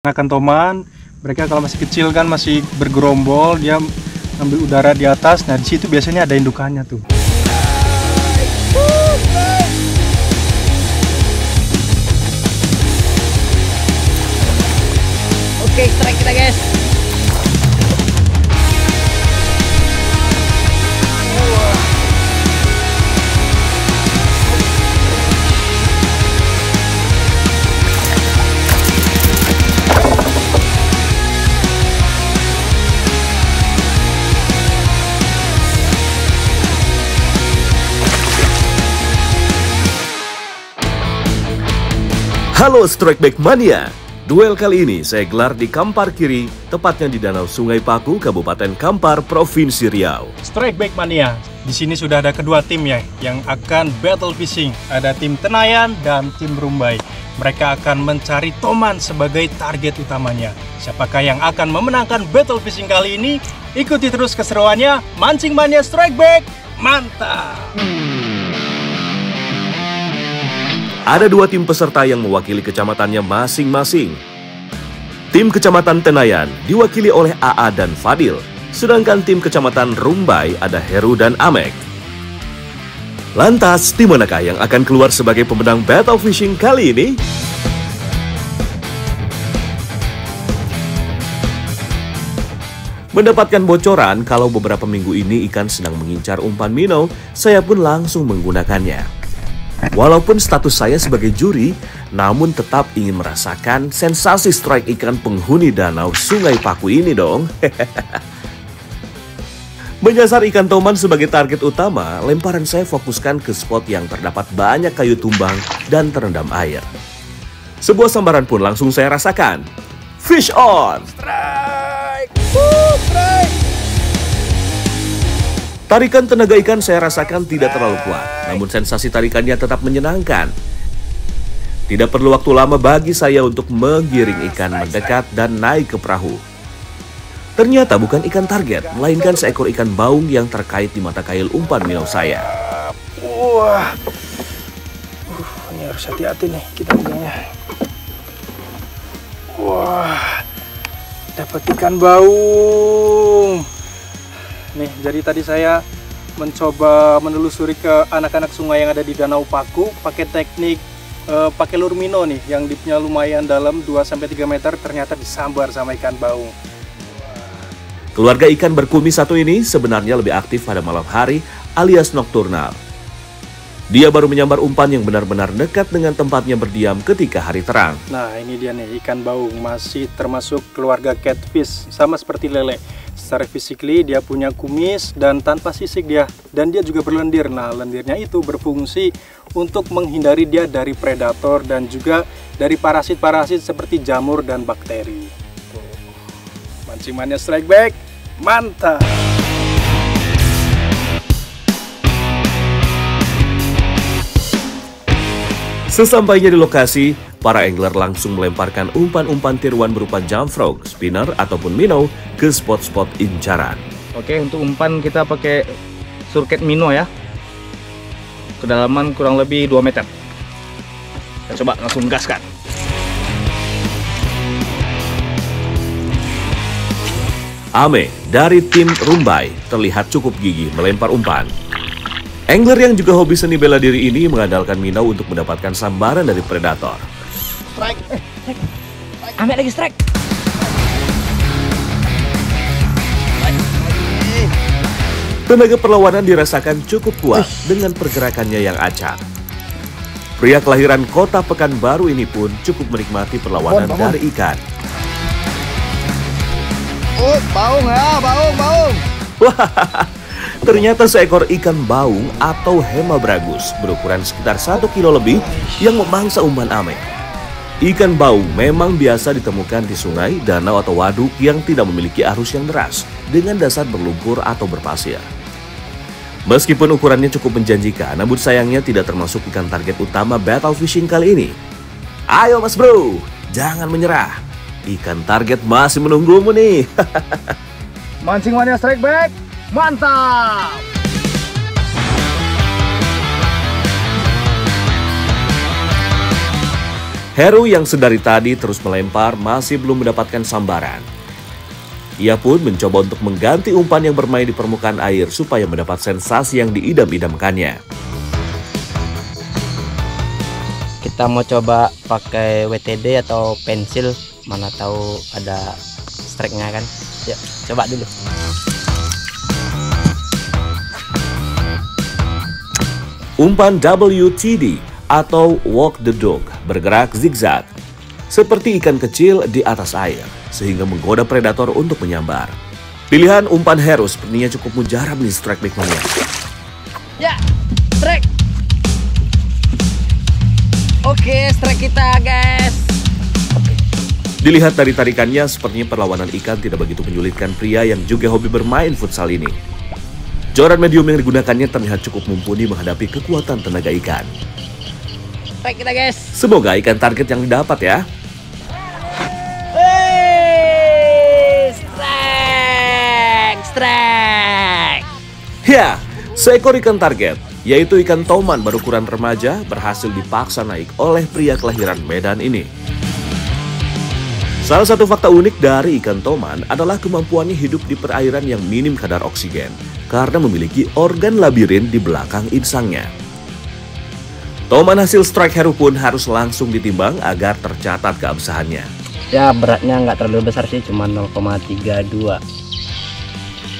Akan toman, mereka kalau masih kecil kan masih bergerombol, dia ambil udara di atas. Nah, di situ biasanya ada indukannya tuh. Oke, strike kita, guys. Halo Strikeback Mania, duel kali ini saya gelar di Kampar Kiri, tepatnya di Danau Sungai Paku, Kabupaten Kampar, Provinsi Riau. Strikeback Mania, di sini sudah ada kedua tim ya yang akan battle fishing. Ada tim Tenayan dan tim Rumbai. Mereka akan mencari toman sebagai target utamanya. Siapakah yang akan memenangkan battle fishing kali ini? Ikuti terus keseruannya, Mancing Mania Strikeback, mantap! Ada dua tim peserta yang mewakili kecamatannya masing-masing. Tim Kecamatan Tenayan diwakili oleh AA dan Fadil, sedangkan tim Kecamatan Rumbai ada Heru dan Amek. Lantas, tim manakah yang akan keluar sebagai pemenang battle fishing kali ini? Mendapatkan bocoran kalau beberapa minggu ini ikan sedang mengincar umpan minnow, saya pun langsung menggunakannya. Walaupun status saya sebagai juri, namun tetap ingin merasakan sensasi strike ikan penghuni Danau Sungai Paku ini dong. Menyasar ikan toman sebagai target utama, lemparan saya fokuskan ke spot yang terdapat banyak kayu tumbang dan terendam air. Sebuah sambaran pun langsung saya rasakan. Fish on! Strike! Woo, strike! Tarikan tenaga ikan saya rasakan tidak terlalu kuat, namun sensasi tarikannya tetap menyenangkan. Tidak perlu waktu lama bagi saya untuk menggiring ikan mendekat dan naik ke perahu. Ternyata bukan ikan target, melainkan seekor ikan baung yang terkait di mata kail umpan minnow saya. Wah, ini harus hati-hati nih kita pegangnya. Wah, dapat ikan baung. Nih, jadi tadi saya mencoba menelusuri ke anak-anak sungai yang ada di Danau Paku pakai teknik pakai lure minnow nih yang dipnya lumayan dalam 2-3 meter, ternyata disambar sama ikan baung. Keluarga ikan berkumis satu ini sebenarnya lebih aktif pada malam hari alias nokturnal. Dia baru menyambar umpan yang benar-benar dekat dengan tempatnya berdiam ketika hari terang. Nah, ini dia nih ikan baung, masih termasuk keluarga catfish, sama seperti lele. Secara physically dia punya kumis dan tanpa sisik dia, dan dia juga berlendir. Nah, lendirnya itu berfungsi untuk menghindari dia dari predator dan juga dari parasit-parasit seperti jamur dan bakteri. Mancing Mania Strikeback, mantap! Sesampainya di lokasi, para angler langsung melemparkan umpan-umpan tiruan berupa jump frog, spinner, ataupun minnow ke spot-spot incaran. Oke, untuk umpan kita pakai surket minnow ya. Kedalaman kurang lebih 2 meter. Kita coba langsung gaskan. Ame dari tim Rumbai terlihat cukup gigih melempar umpan. Angler yang juga hobi seni bela diri ini mengandalkan minnow untuk mendapatkan sambaran dari predator. Strike. Ambil lagi strike. Tenaga perlawanan dirasakan cukup kuat dengan pergerakannya yang acak. Pria kelahiran kota Pekanbaru ini pun cukup menikmati perlawanan dari ikan. Baung ya, baung. Wah, ternyata seekor ikan baung atau hemabragus berukuran sekitar 1 kilo lebih yang memangsa umpan Ame. Ikan baung memang biasa ditemukan di sungai, danau atau waduk yang tidak memiliki arus yang deras dengan dasar berlumpur atau berpasir. Meskipun ukurannya cukup menjanjikan, namun sayangnya tidak termasuk ikan target utama battle fishing kali ini. Ayo mas bro, jangan menyerah. Ikan target masih menunggumu nih. Mancing Mania Strikeback, mantap! Heru yang sedari tadi terus melempar masih belum mendapatkan sambaran. Ia pun mencoba untuk mengganti umpan yang bermain di permukaan air supaya mendapat sensasi yang diidam-idamkannya. Kita mau coba pakai WTD atau pensil, mana tahu ada strike-nya kan. Yuk, coba dulu. Umpan WTD atau walk the dog bergerak zigzag seperti ikan kecil di atas air sehingga menggoda predator untuk menyambar. Pilihan umpan Heru sepertinya cukup mujarab nih Strike Back Mania. Ya, strike. Oke, strike kita guys. Dilihat dari tarikannya, sepertinya perlawanan ikan tidak begitu menyulitkan pria yang juga hobi bermain futsal ini. Joran medium yang digunakannya terlihat cukup mumpuni menghadapi kekuatan tenaga ikan. Strike kita guys. Semoga ikan target yang didapat ya. Strike. Ya, seekor ikan target, yaitu ikan toman berukuran remaja, berhasil dipaksa naik oleh pria kelahiran Medan ini. Salah satu fakta unik dari ikan toman adalah kemampuannya hidup di perairan yang minim kadar oksigen karena memiliki organ labirin di belakang insangnya. Toman hasil strike Heru pun harus langsung ditimbang agar tercatat keabsahannya. Ya, beratnya nggak terlalu besar sih, cuma 0,32.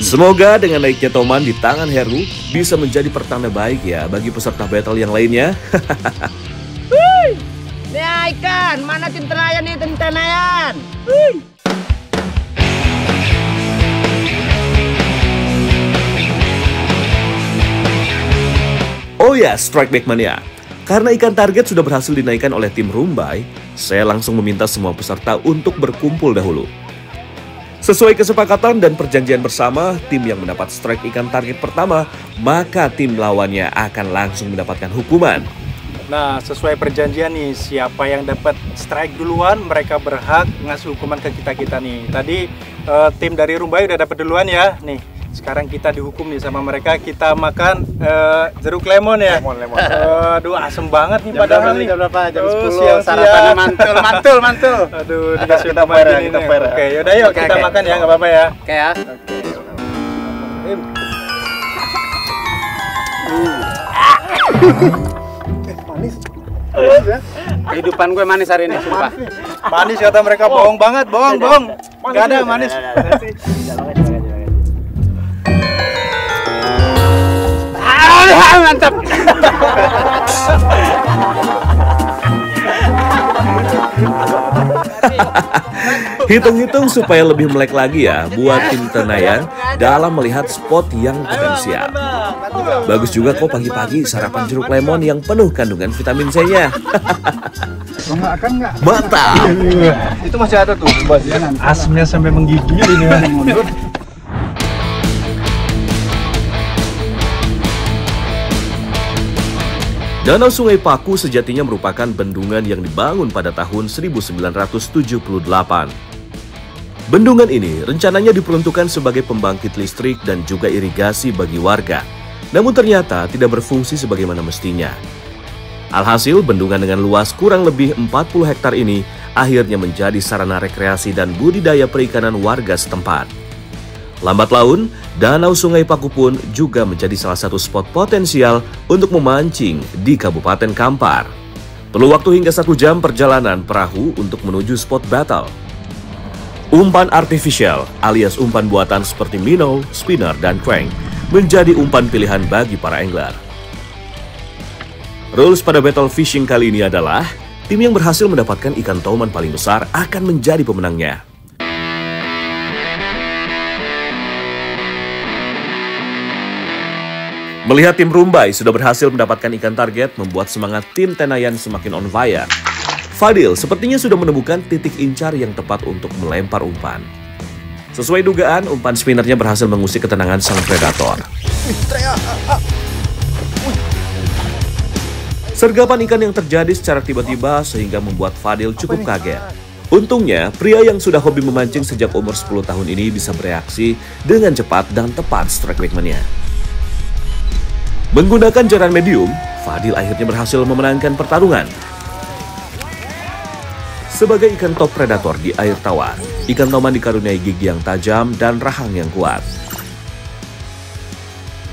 Semoga dengan naiknya toman di tangan Heru bisa menjadi pertanda baik ya bagi peserta battle yang lainnya. Ya ikan, mana tim tenayan nih, tim tenayan? Oh ya, Strike Back Mania. Karena ikan target sudah berhasil dinaikkan oleh tim Rumbai, saya langsung meminta semua peserta untuk berkumpul dahulu. Sesuai kesepakatan dan perjanjian bersama, tim yang mendapat strike ikan target pertama, maka tim lawannya akan langsung mendapatkan hukuman. Nah, sesuai perjanjian nih, siapa yang dapat strike duluan, mereka berhak ngasih hukuman ke kita nih. Tadi tim dari Rumbai udah dapat duluan ya. Nih, sekarang kita dihukum nih sama mereka. Kita makan jeruk lemon ya. Lemon. Aduh, asem banget nih padahal nih. Jam berapa? Jam 10. Siang-siang. Sarapannya mantul. Aduh, dikasih kita hukuman fair ya, gini kita nih. fair ya. Oke, yaudah yuk kita makan ya, nggak apa-apa ya. Oke ya. Manis ya? Kehidupan gue manis hari ini, sumpah. Manis kata mereka, bohong banget, bohong. Nggak ada manis. Mantap. Hitung-hitung supaya lebih melek lagi ya buat tim Tenayan dalam melihat spot yang potensial. Bagus juga kok pagi-pagi sarapan jeruk lemon yang penuh kandungan vitamin C-nya. Mantap! Itu masih ada tuh. Asemnya sampai menggigil ini. Danau Sungai Paku sejatinya merupakan bendungan yang dibangun pada tahun 1978. Bendungan ini rencananya diperuntukkan sebagai pembangkit listrik dan juga irigasi bagi warga. Namun ternyata tidak berfungsi sebagaimana mestinya. Alhasil, bendungan dengan luas kurang lebih 40 hektar ini akhirnya menjadi sarana rekreasi dan budidaya perikanan warga setempat. Lambat laun, Danau Sungai Paku pun juga menjadi salah satu spot potensial untuk memancing di Kabupaten Kampar. Perlu waktu hingga 1 jam perjalanan perahu untuk menuju spot battle. Umpan artificial alias umpan buatan seperti minnow, spinner, dan crank menjadi umpan pilihan bagi para angler. Rules pada battle fishing kali ini adalah tim yang berhasil mendapatkan ikan toman paling besar akan menjadi pemenangnya. Melihat tim Rumbai sudah berhasil mendapatkan ikan target membuat semangat tim Tenayan semakin on fire. Fadil sepertinya sudah menemukan titik incar yang tepat untuk melempar umpan. Sesuai dugaan, umpan spinnernya berhasil mengusik ketenangan sang predator. Sergapan ikan yang terjadi secara tiba-tiba sehingga membuat Fadil cukup kaget. Untungnya, pria yang sudah hobi memancing sejak umur 10 tahun ini bisa bereaksi dengan cepat dan tepat strike back-nya. Menggunakan joran medium, Fadil akhirnya berhasil memenangkan pertarungan. Sebagai ikan top predator di air tawar, ikan toman dikaruniai gigi yang tajam dan rahang yang kuat.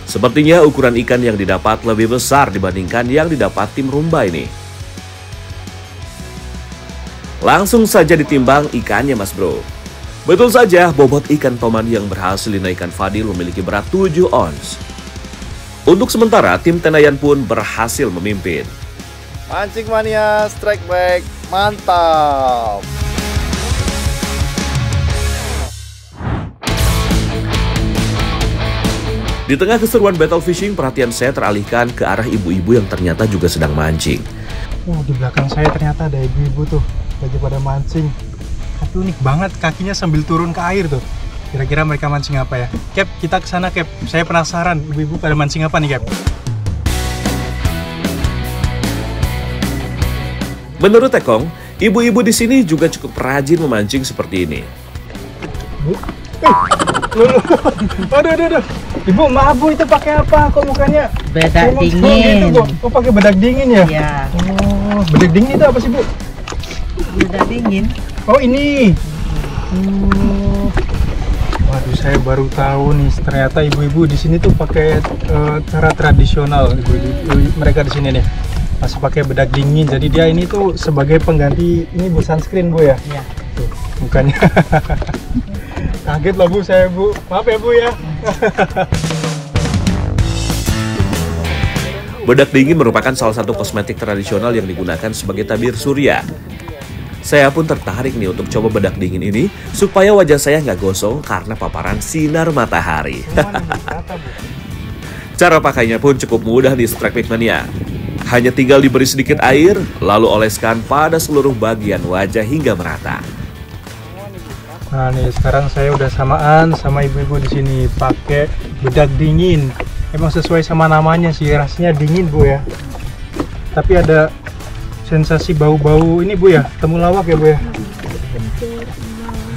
Sepertinya ukuran ikan yang didapat lebih besar dibandingkan yang didapat tim Rumba ini. Langsung saja ditimbang ikannya, Mas Bro. Betul saja, bobot ikan toman yang berhasil dinaikkan Fadil memiliki berat 7 ons. Untuk sementara, tim Tenayan pun berhasil memimpin. Mancing mania, strike back, mantap. Di tengah keseruan battle fishing, perhatian saya teralihkan ke arah ibu-ibu yang ternyata juga sedang mancing. Di belakang saya ternyata ada ibu-ibu tuh lagi pada mancing. Tapi unik banget, kakinya sambil turun ke air tuh. Kira-kira mereka mancing apa ya? Cap, kita ke sana, Cap. Saya penasaran ibu-ibu pada mancing apa nih, Cap? Menurut Tekong, ibu-ibu di sini juga cukup rajin memancing seperti ini. Aduh. Ibu, maaf Bu, itu pakai apa? Kok mukanya Bedak gitu, dingin. Bu? Oh, pakai bedak dingin ya? Ya, Oh, bedak dingin itu apa sih, Bu? bedak dingin. Oh, ini. Waduh, saya baru tahu nih, ternyata ibu-ibu di sini tuh pakai cara tradisional. Ibu mereka di sini nih masih pakai bedak dingin. Jadi dia ini tuh sebagai pengganti ini Bu, sunscreen Bu ya? Ya. Tuh, mukanya. Kaget lah Bu, saya Bu. Maaf ya Bu ya. Bedak dingin merupakan salah satu kosmetik tradisional yang digunakan sebagai tabir surya. Saya pun tertarik nih untuk coba bedak dingin ini supaya wajah saya nggak gosong karena paparan sinar matahari. Cara pakainya pun cukup mudah di Strike Bait Mania. Hanya tinggal diberi sedikit air, lalu oleskan pada seluruh bagian wajah hingga merata. Nah nih, sekarang saya udah samaan sama ibu-ibu di sini pakai bedak dingin. Emang sesuai sama namanya sih, rasanya dingin Bu ya. Tapi ada sensasi bau-bau ini Bu ya, temulawak ya Bu ya.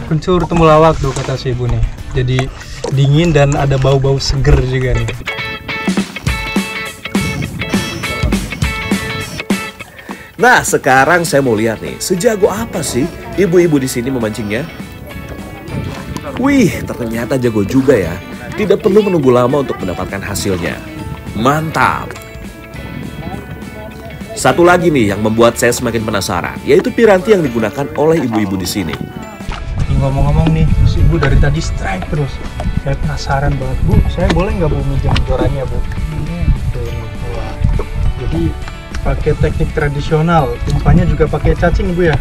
Kencur temulawak tuh kata si ibu nih. Jadi dingin dan ada bau-bau seger juga nih. Nah, sekarang saya mau lihat nih, sejago apa sih ibu-ibu di sini memancingnya? Wih, ternyata jago juga ya. Tidak perlu menunggu lama untuk mendapatkan hasilnya. Mantap! Satu lagi nih yang membuat saya semakin penasaran, yaitu piranti yang digunakan oleh ibu-ibu di sini. Ngomong-ngomong nih, si ibu dari tadi strike terus. Saya penasaran banget Bu, saya boleh nggak Bu minjem jorannya Bu? Tuh, wah. Jadi pakai teknik tradisional, umpannya juga pakai cacing Bu ya.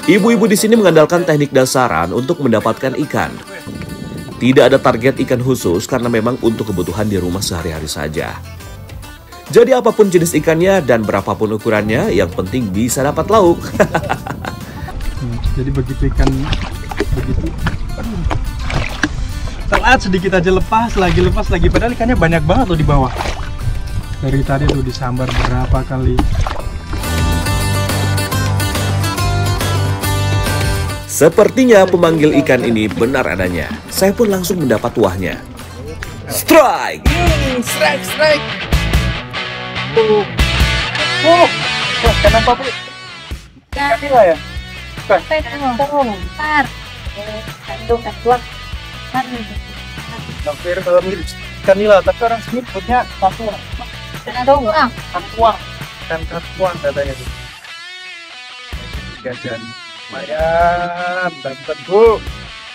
Ibu-ibu di sini mengandalkan teknik dasaran untuk mendapatkan ikan. Tidak ada target ikan khusus karena memang untuk kebutuhan di rumah sehari-hari saja. Jadi apapun jenis ikannya dan berapapun ukurannya, yang penting bisa dapat lauk. Jadi begitu ikan begitu, telat sedikit aja lepas lagi, padahal ikannya banyak banget loh di bawah. Dari tadi tuh disambar berapa kali. Sepertinya pemanggil ikan ini benar adanya. Saya pun langsung mendapat tuahnya. Strike! Strike. Wah, kenapa Bu? Kanila ya? Tar. Kandung katuak. Hampir mirip kanila, tapi orang sini sebutnya katuak. Kandung ah. Katuak, kan katuak katanya tuh. Gajan. Lumayan, dapat Bu.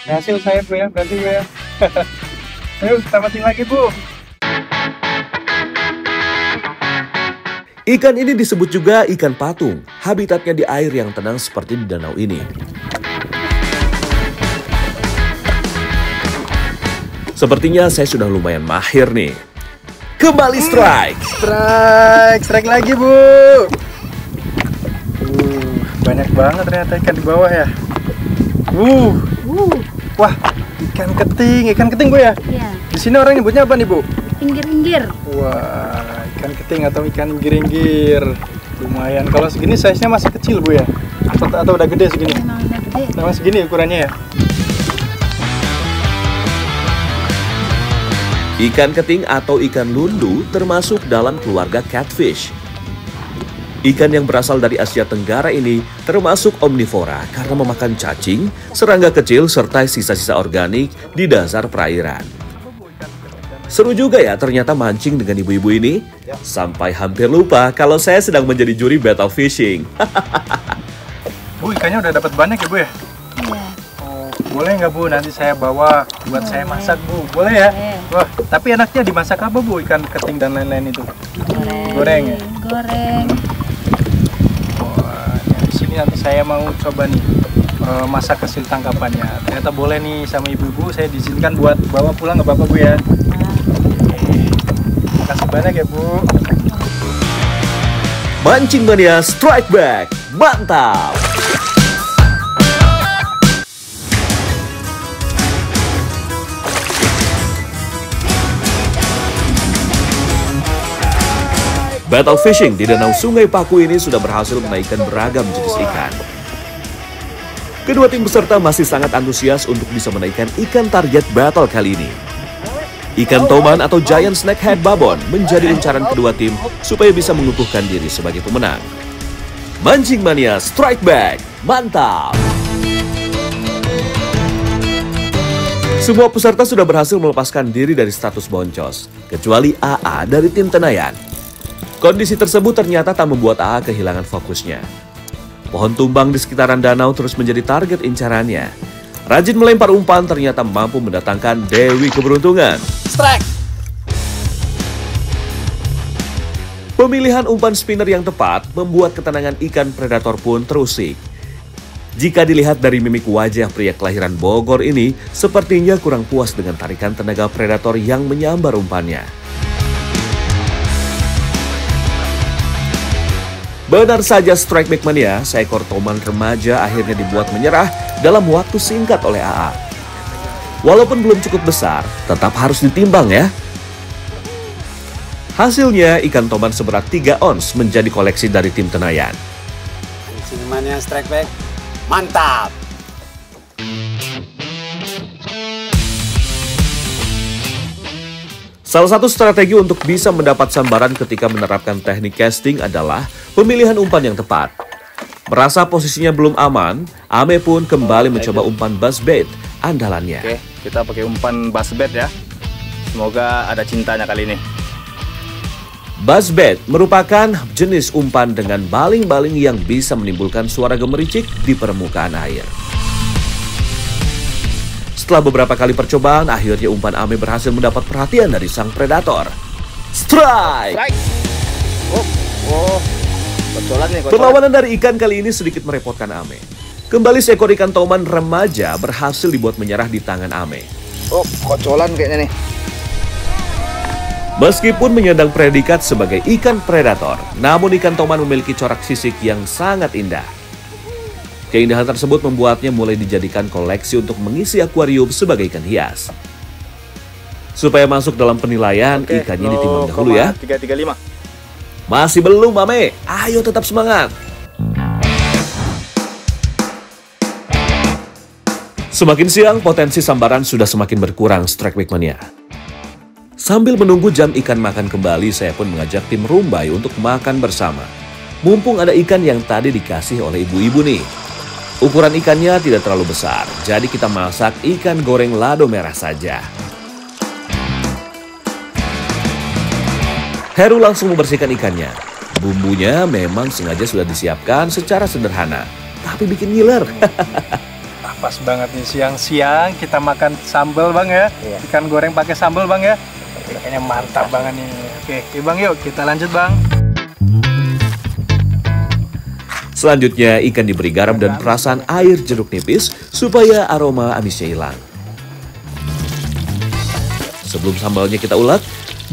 Hasil saya Bu ya, berarti Bu ya. Ayo kita mancing lagi Bu. Ikan ini disebut juga ikan patung. Habitatnya di air yang tenang seperti di danau ini. Sepertinya saya sudah lumayan mahir nih. Kembali strike! Strike lagi Bu. Banyak banget ternyata ikan di bawah ya. Wah, ikan keting Bu ya. Iya. Di sini orang nyebutnya apa nih Bu? Pinggir-pinggir. Wah, ikan keting atau ikan giringgir. Lumayan. Kalau segini size-nya masih kecil Bu ya? Atau udah gede segini? Memang udah gede. Memang segini ukurannya ya? Ikan keting atau ikan lundu termasuk dalam keluarga catfish. Ikan yang berasal dari Asia Tenggara ini termasuk omnivora karena memakan cacing, serangga kecil, serta sisa-sisa organik di dasar perairan. Seru juga ya ternyata mancing dengan ibu-ibu ini. Sampai hampir lupa kalau saya sedang menjadi juri battle fishing. Bu, ikannya udah dapat banyak ya Bu ya? Iya. Oh, boleh nggak Bu? Nanti saya bawa buat saya masak Bu. Boleh ya? Wah, tapi enaknya dimasak apa Bu? Ikan keting dan lain-lain itu? Goreng ya? Goreng. Wah, di sini nanti saya mau coba nih masak hasil tangkapannya. Ternyata boleh nih sama ibu-ibu, saya diizinkan buat bawa pulang nggak apa-apa Bu ya? Makasih banyak ya Bu. Mancing Mania Strike Back, mantap! Battle fishing di Danau Sungai Paku ini sudah berhasil menaikkan beragam jenis ikan. Kedua tim peserta masih sangat antusias untuk bisa menaikkan ikan target battle kali ini. Ikan toman atau giant snakehead babon menjadi incaran kedua tim supaya bisa mengukuhkan diri sebagai pemenang. Mancing Mania Strike Back, mantap! Semua peserta sudah berhasil melepaskan diri dari status boncos, kecuali AA dari tim Tenayan. Kondisi tersebut ternyata tak membuat AA kehilangan fokusnya. Pohon tumbang di sekitaran danau terus menjadi target incarannya. Rajin melempar umpan ternyata mampu mendatangkan Dewi Keberuntungan. Strike. Pemilihan umpan spinner yang tepat membuat ketenangan ikan predator pun terusik. Jika dilihat dari mimik wajah pria kelahiran Bogor ini, sepertinya kurang puas dengan tarikan tenaga predator yang menyambar umpannya. Benar saja Strike Back Mania, seekor toman remaja akhirnya dibuat menyerah dalam waktu singkat oleh AA. Walaupun belum cukup besar, tetap harus ditimbang ya. Hasilnya, ikan toman seberat 3 ons menjadi koleksi dari tim Tenayan. Mancing Mania Strike Back, mantap! Salah satu strategi untuk bisa mendapat sambaran ketika menerapkan teknik casting adalah pemilihan umpan yang tepat. Merasa posisinya belum aman, Ame pun kembali mencoba umpan buzzbait andalannya. Oke, kita pakai umpan buzzbait ya. Semoga ada cintanya kali ini. Buzzbait merupakan jenis umpan dengan baling-baling yang bisa menimbulkan suara gemericik di permukaan air. Setelah beberapa kali percobaan, akhirnya umpan Ame berhasil mendapat perhatian dari sang predator. Strike! Kocolan nih, kocolan. Perlawanan dari ikan kali ini sedikit merepotkan Ame. Kembali seekor ikan toman remaja berhasil dibuat menyerah di tangan Ame. Oh, kocolan kayaknya nih. Meskipun menyandang predikat sebagai ikan predator, namun ikan toman memiliki corak sisik yang sangat indah. Keindahan tersebut membuatnya mulai dijadikan koleksi untuk mengisi akuarium sebagai ikan hias. Supaya masuk dalam penilaian, ikannya ditimbang dahulu ya. 335. Masih belum, Ame. Ayo tetap semangat. Semakin siang, potensi sambaran sudah semakin berkurang Strike Back Mania. Sambil menunggu jam ikan makan kembali, saya pun mengajak tim Rumbai untuk makan bersama. Mumpung ada ikan yang tadi dikasih oleh ibu-ibu nih. Ukuran ikannya tidak terlalu besar, jadi kita masak ikan goreng lado merah saja. Heru langsung membersihkan ikannya. Bumbunya memang sengaja sudah disiapkan secara sederhana, tapi bikin ngiler. Pas banget nih siang-siang kita makan sambal Bang ya. Ikan goreng pakai sambal Bang ya. Kayaknya mantap banget nih. Oke Bang, yuk kita lanjut Bang. Selanjutnya, ikan diberi garam dan perasan air jeruk nipis supaya aroma amisnya hilang. Sebelum sambalnya kita ulek,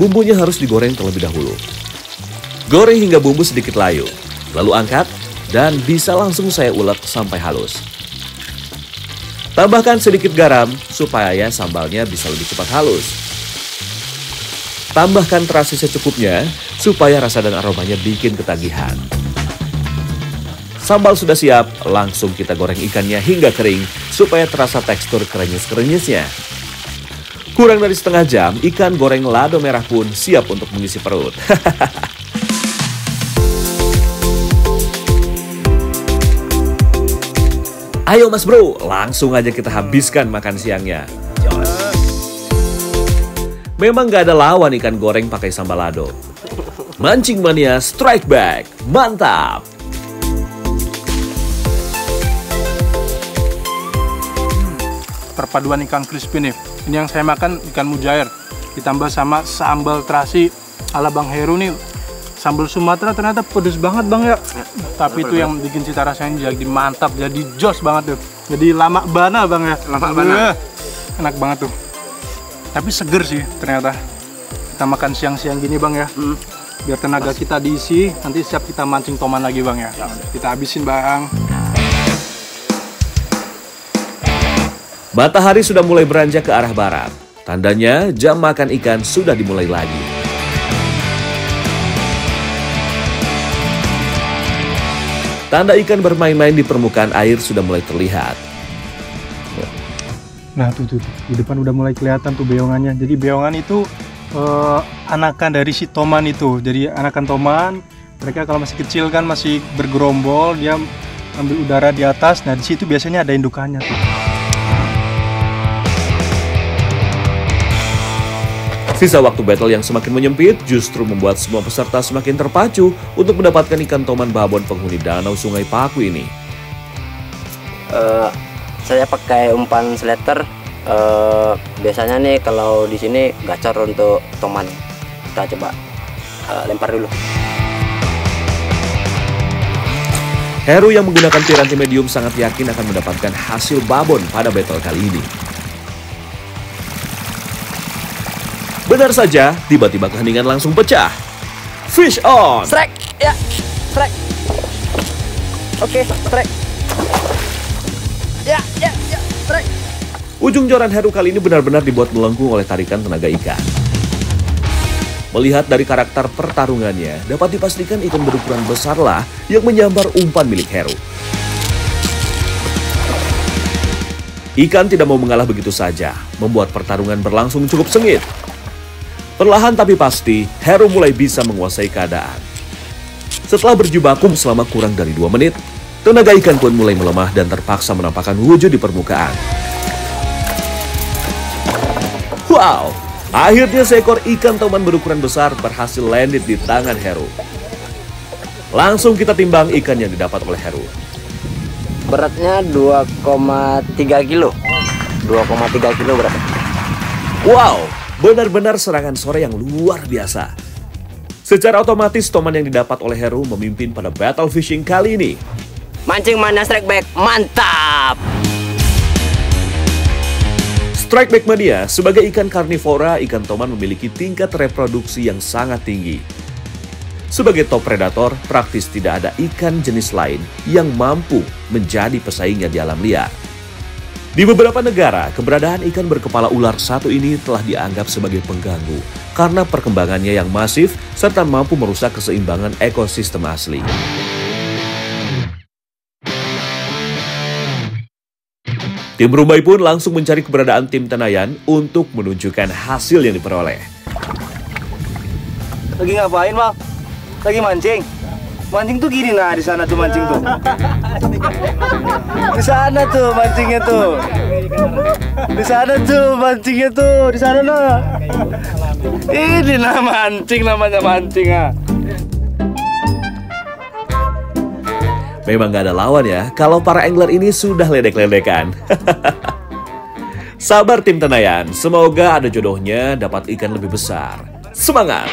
bumbunya harus digoreng terlebih dahulu. Goreng hingga bumbu sedikit layu, lalu angkat dan bisa langsung saya ulek sampai halus. Tambahkan sedikit garam supaya sambalnya bisa lebih cepat halus. Tambahkan terasi secukupnya supaya rasa dan aromanya bikin ketagihan. Sambal sudah siap, langsung kita goreng ikannya hingga kering supaya terasa tekstur krenyes-krenyesnya. Kurang dari setengah jam, ikan goreng lado merah pun siap untuk mengisi perut. Ayo mas bro, langsung aja kita habiskan makan siangnya. Memang gak ada lawan ikan goreng pakai sambal lado. Mancing Mania Strike Back, mantap! Perpaduan ikan crispy nih. Ini yang saya makan ikan mujair ditambah sama sambal terasi ala Bang Heru nih. Sambal Sumatera ternyata pedes banget Bang ya. Tapi itu yang bikin cita rasanya jadi mantap, jadi jos banget tuh. Jadi lama bana Bang ya. Lama bana. Enak banget tuh. Tapi seger sih ternyata. Kita makan siang-siang gini Bang ya. Biar tenaga kita diisi, nanti siap kita mancing toman lagi Bang ya. Kita habisin Bang. Matahari sudah mulai beranjak ke arah barat. Tandanya jam makan ikan sudah dimulai lagi. Tanda ikan bermain-main di permukaan air sudah mulai terlihat. Nah tuh di depan udah mulai kelihatan tuh beongannya. Jadi beongan itu anakan dari si toman itu. Jadi anakan toman, mereka kalau masih kecil kan masih bergerombol, dia ambil udara di atas. Nah di situ biasanya ada indukannya tuh. Sisa waktu battle yang semakin menyempit justru membuat semua peserta semakin terpacu untuk mendapatkan ikan toman babon penghuni danau Sungai Paku ini. Saya pakai umpan sletter. Biasanya nih kalau di sini gacor untuk toman. Kita coba lempar dulu. Heru yang menggunakan piranti medium sangat yakin akan mendapatkan hasil babon pada battle kali ini. Benar saja, tiba-tiba keheningan langsung pecah. Fish on! Strike! Ya, strike. Oke, strike. Ya, strike. Ujung joran Heru kali ini benar-benar dibuat melengkung oleh tarikan tenaga ikan. Melihat dari karakter pertarungannya, dapat dipastikan ikan berukuran besarlah yang menyambar umpan milik Heru. Ikan tidak mau mengalah begitu saja, membuat pertarungan berlangsung cukup sengit. Perlahan tapi pasti, Heru mulai bisa menguasai keadaan. Setelah berjibaku selama kurang dari 2 menit, tenaga ikan pun mulai melemah dan terpaksa menampakkan wujud di permukaan. Wow, akhirnya seekor ikan toman berukuran besar berhasil landed di tangan Heru. Langsung kita timbang ikan yang didapat oleh Heru. Beratnya 2,3 kilo. 2,3 kilo beratnya. Wow, benar-benar serangan sore yang luar biasa. Secara otomatis toman yang didapat oleh Heru memimpin pada battle fishing kali ini. Mancing Mania Strike Back, mantap! Strike Back Mania sebagai ikan karnivora, ikan toman memiliki tingkat reproduksi yang sangat tinggi. Sebagai top predator, praktis tidak ada ikan jenis lain yang mampu menjadi pesaingnya di alam liar. Di beberapa negara, keberadaan ikan berkepala ular satu ini telah dianggap sebagai pengganggu karena perkembangannya yang masif serta mampu merusak keseimbangan ekosistem asli. Tim Rumbai pun langsung mencari keberadaan tim Tenayan untuk menunjukkan hasil yang diperoleh. Lagi ngapain Bang? Lagi mancing? Mancing tuh gini nah, di sana tuh mancing tuh. Di sana tuh mancingnya tuh. Di sana tuh mancingnya tuh, di sana nah. Ini nah mancing, namanya mancing ah. Memang gak ada lawan ya, kalau para angler ini sudah ledek-ledekan. Sabar tim Tenayan, semoga ada jodohnya dapat ikan lebih besar. Semangat!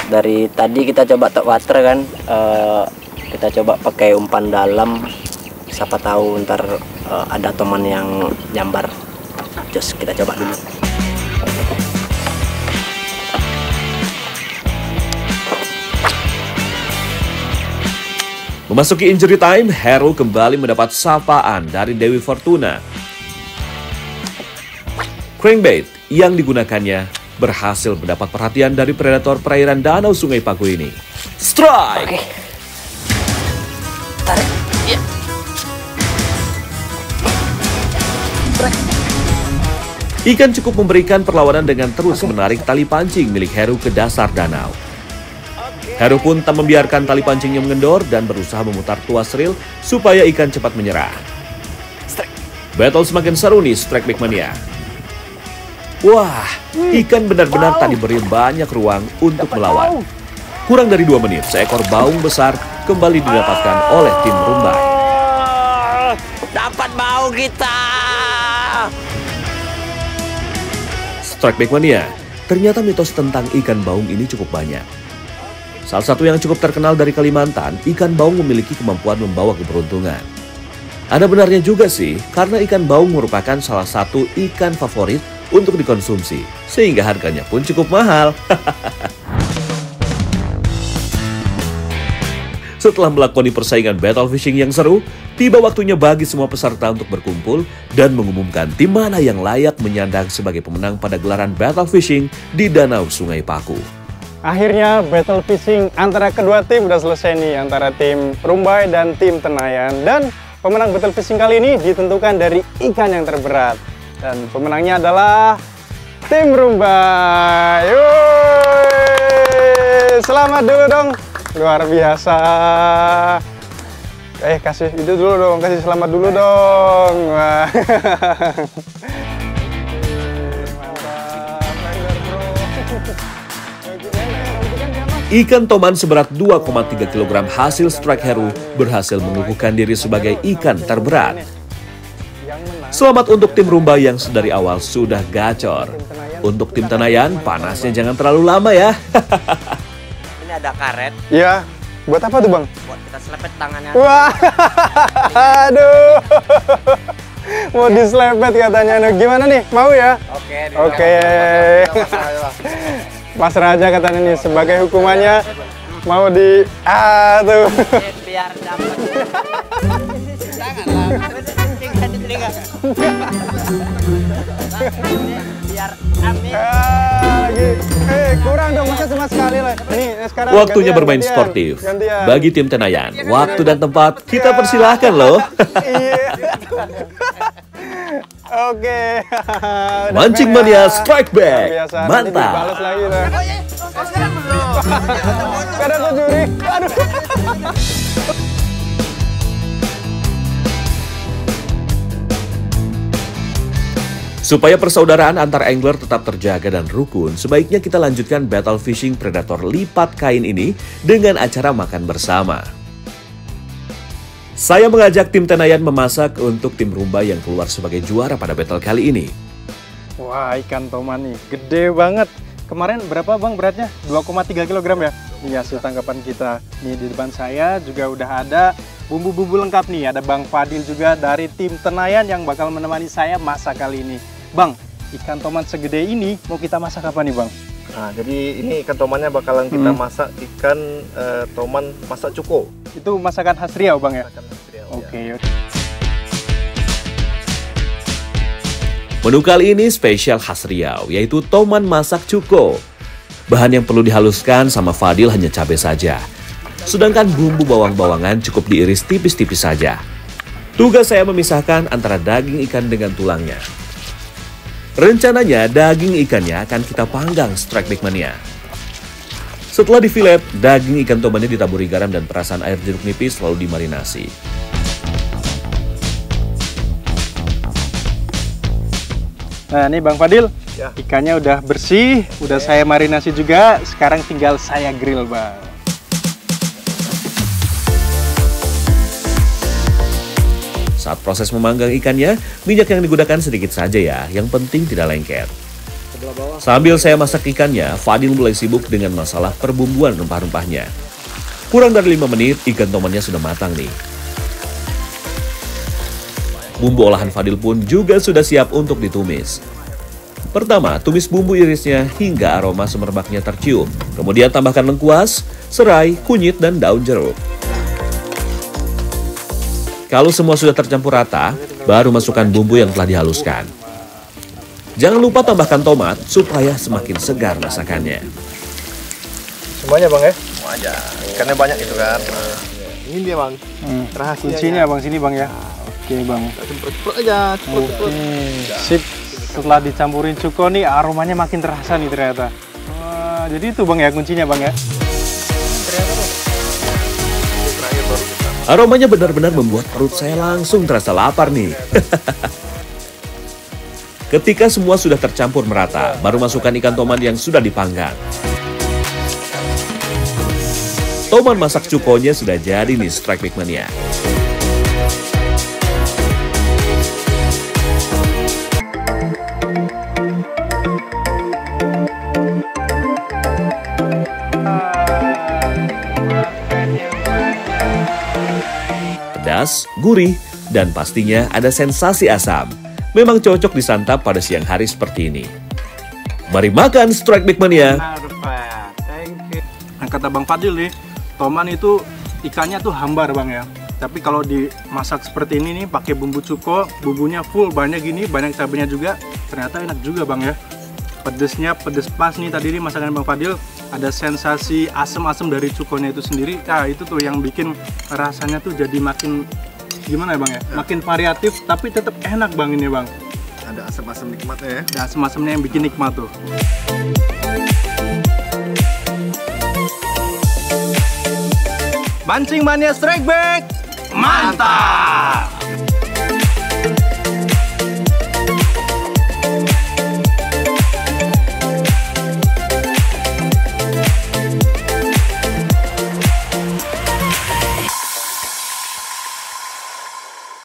Dari tadi kita coba top water kan, kita coba pakai umpan dalam. Siapa tahu ntar ada toman yang nyambar. Just kita coba dulu. Memasuki injury time, Heru kembali mendapat sapaan dari Dewi Fortuna. Crankbait yang digunakannya berhasil mendapat perhatian dari predator perairan danau Sungai Paku ini. Strike! Ikan cukup memberikan perlawanan dengan terus menarik tali pancing milik Heru ke dasar danau. Heru pun tak membiarkan tali pancingnya mengendor dan berusaha memutar tuas reel supaya ikan cepat menyerah. Battle semakin seru nih Strike Back Mania. Wah, ikan benar-benar tak diberi banyak ruang untuk melawan. Kurang dari 2 menit, seekor baung besar kembali didapatkan oleh tim Rumbai. Dapat baung kita. Strike Back Mania, ternyata mitos tentang ikan baung ini cukup banyak. Salah satu yang cukup terkenal dari Kalimantan, ikan baung memiliki kemampuan membawa keberuntungan. Ada benarnya juga sih, karena ikan baung merupakan salah satu ikan favorit untuk dikonsumsi, sehingga harganya pun cukup mahal. Setelah melakoni persaingan battle fishing yang seru, tiba waktunya bagi semua peserta untuk berkumpul dan mengumumkan tim mana yang layak menyandang sebagai pemenang pada gelaran battle fishing di Danau Sungai Paku. Akhirnya battle fishing antara kedua tim udah selesai nih, antara tim Rumbai dan tim Tenayan. Dan pemenang battle fishing kali ini ditentukan dari ikan yang terberat. Dan pemenangnya adalah tim Rumbai. Yuuu, selamat dulu dong. Luar biasa. Kasih itu dulu dong, kasih selamat dulu dong. Wah. Ikan toman seberat 2,3 kg hasil Strike Heru berhasil mengukuhkan diri sebagai ikan terberat. Selamat untuk tim Rumbai yang sedari awal sudah gacor. Untuk tim Tenayan, panasnya jangan terlalu lama ya. Ini ada karet. Iya. Buat apa tuh, Bang? Buat kita selepet tangannya. Wah. Aduh. Mau diselepet katanya. Nah, gimana nih? Mau ya? Oke. Mas Raja katanya nih sebagai hukumannya mau di tuh. Biar dapat. Biar amin. Kurang dong, masa cuma sekali lah. Ini sekarang Waktunya gantian, bermain gantian. sportif. Gantian. Bagi tim Tenayan, waktu dan tempat kita persilahkan loh. Iya. Oke. Mancing Mania Strike Back. Biasa, nanti Mantap. dibalas lagi lah. Kadang aku juri. Aduh. Supaya persaudaraan antar angler tetap terjaga dan rukun, sebaiknya kita lanjutkan battle fishing predator lipat kain ini dengan acara makan bersama. Saya mengajak tim Tenayan memasak untuk tim Rumbai yang keluar sebagai juara pada battle kali ini. Wah, ikan toman nih, gede banget. Kemarin berapa Bang beratnya? 2,3 kg ya? Ini hasil tangkapan kita. Nih di depan saya juga udah ada bumbu-bumbu lengkap nih. Ada Bang Fadil juga dari tim Tenayan yang bakal menemani saya masak kali ini. Bang, ikan toman segede ini mau kita masak apa nih Bang? Nah, jadi ini ikan tomannya bakalan kita masak ikan toman masak cuko. Itu masakan khas Riau Bang ya? Masakan khas Riau, Oke. ya. Menu kali ini spesial khas Riau, yaitu toman masak cuko. Bahan yang perlu dihaluskan sama Fadil hanya cabai saja. Sedangkan bumbu bawang-bawangan cukup diiris tipis-tipis saja. Tugas saya memisahkan antara daging ikan dengan tulangnya. Rencananya daging ikannya akan kita panggang Strike Back Mania. Setelah difilet, daging ikan tomannya ditaburi garam dan perasan air jeruk nipis lalu dimarinasi. Nah ini Bang Fadil, Ya. ikannya udah bersih, udah saya marinasi juga. Sekarang tinggal saya grill Bang. Saat proses memanggang ikannya, minyak yang digunakan sedikit saja ya, yang penting tidak lengket. Sambil saya masak ikannya, Fadil mulai sibuk dengan masalah perbumbuan rempah-rempahnya. Kurang dari 5 menit, ikan tomannya sudah matang nih. Bumbu olahan Fadil pun juga sudah siap untuk ditumis. Pertama, tumis bumbu irisnya hingga aroma semerbaknya tercium. Kemudian tambahkan lengkuas, serai, kunyit, dan daun jeruk. Kalau semua sudah tercampur rata, baru masukkan bumbu yang telah dihaluskan. Jangan lupa tambahkan tomat supaya semakin segar masakannya. Semuanya Bang ya? Semua aja. Ikannya banyak itu kan. Ini dia Bang. Kuncinya Bang sini Bang ya. Oke Bang. Semprot aja, semprot. Sip. setelah dicampurin cuko nih aromanya makin terasa nih ternyata. Wah, jadi itu bang ya kuncinya bang ya. Aromanya benar-benar membuat perut saya langsung terasa lapar nih. Ketika semua sudah tercampur merata, baru masukkan ikan toman yang sudah dipanggang. Toman masak cukonya sudah jadi nih Strike Back Mania. Pedas, gurih, dan pastinya ada sensasi asam. Memang cocok disantap pada siang hari seperti ini. Mari makan Strike Back Mania. Nah, kata Bang Fadil nih, toman itu ikannya tuh hambar bang ya. Tapi kalau dimasak seperti ini nih, pakai bumbu cuko, bumbunya full banyak gini, banyak cabenya juga, ternyata enak juga bang ya. Pedesnya pedes pas nih tadi nih masakan Bang Fadil, ada sensasi asam-asam dari cukonya itu sendiri. Nah itu tuh yang bikin rasanya tuh jadi makin gimana ya bang ya, makin variatif tapi tetap enak bang ini bang. Ada asam-asam nikmatnya ya. Ada asam-asamnya yang bikin nikmat tuh. Mancing Mania Strike Back, mantap!